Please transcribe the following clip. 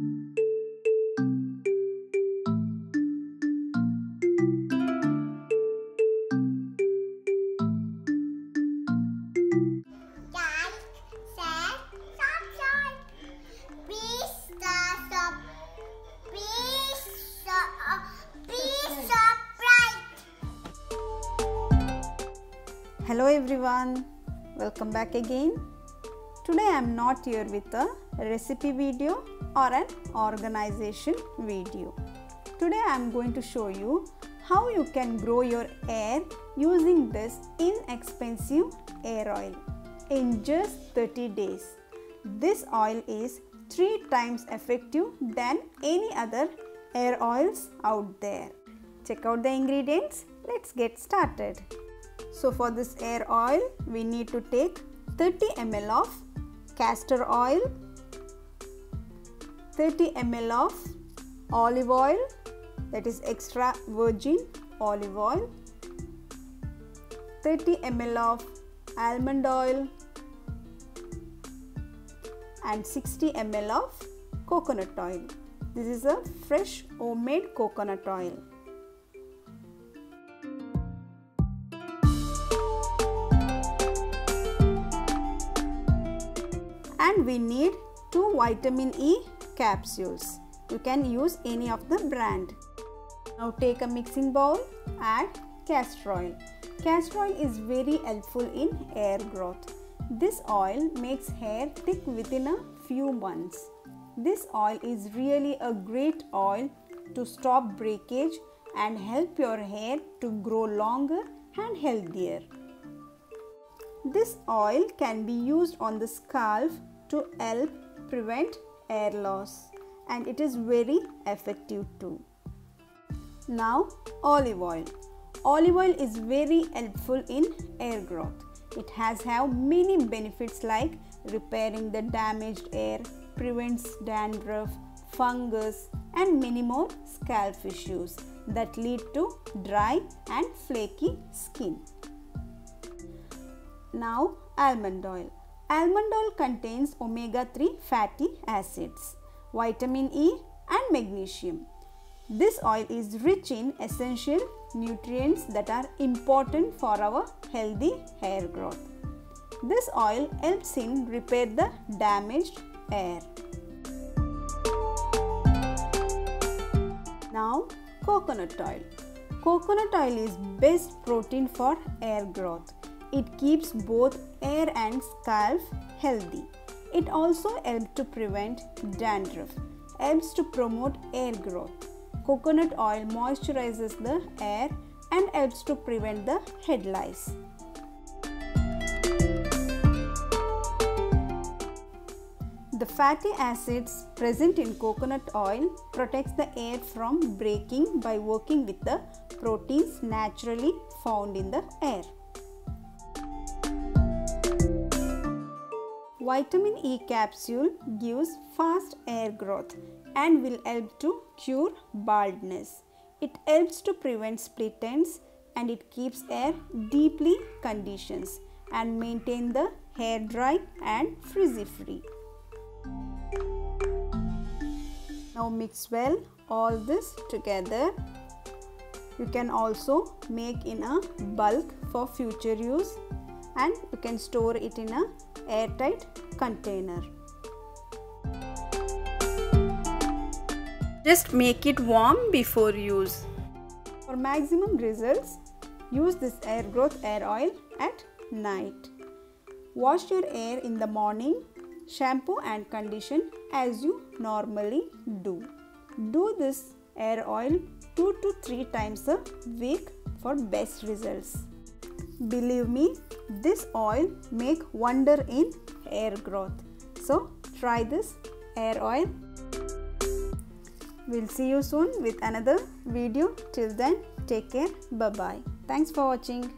Hello everyone, welcome back again. Today I am not here with a recipe video or an organization video. Today I am going to show you how you can grow your hair using this inexpensive hair oil in just 30 days. This oil is 3 times effective than any other hair oils out there. Check out the ingredients. Let's get started. So for this hair oil, we need to take 30 ml of castor oil, 30 ml of olive oil, that is extra virgin olive oil, 30 ml of almond oil and 60 ml of coconut oil. This is a fresh homemade coconut oil. And we need 2 vitamin E capsules. You can use any of the brand. Now take a mixing bowl, add castor oil. Castor oil is very helpful in hair growth. This oil makes hair thick within a few months. This oil is really a great oil to stop breakage and help your hair to grow longer and healthier. This oil can be used on the scalp to help prevent hair loss, and it is very effective too. Now olive oil. Olive oil is very helpful in hair growth. It has many benefits like repairing the damaged hair, prevents dandruff, fungus and many more scalp issues that lead to dry and flaky skin. Now almond oil. Almond oil contains omega-3 fatty acids, vitamin E and magnesium. This oil is rich in essential nutrients that are important for our healthy hair growth. This oil helps in repair the damaged hair. Now coconut oil. Coconut oil is best protein for hair growth. It keeps both hair and scalp healthy. It also helps to prevent dandruff, helps to promote hair growth. Coconut oil moisturizes the hair and helps to prevent the head lice. The fatty acids present in coconut oil protects the hair from breaking by working with the proteins naturally found in the hair. Vitamin E capsule gives fast hair growth and will help to cure baldness. It helps to prevent split ends and it keeps hair deeply conditioned and maintain the hair dry and frizzy free. Now mix well all this together. You can also make in a bulk for future use and you can store it in a airtight container. Just make it warm before use. For maximum results, use this hair growth hair oil at night. Wash your hair in the morning, shampoo and condition as you normally do. Do this hair oil 2 to 3 times a week for best results. Believe me, this oil make wonder in hair growth. So try this hair oil. We'll see you soon with another video. Till then, take care. Bye bye. Thanks for watching.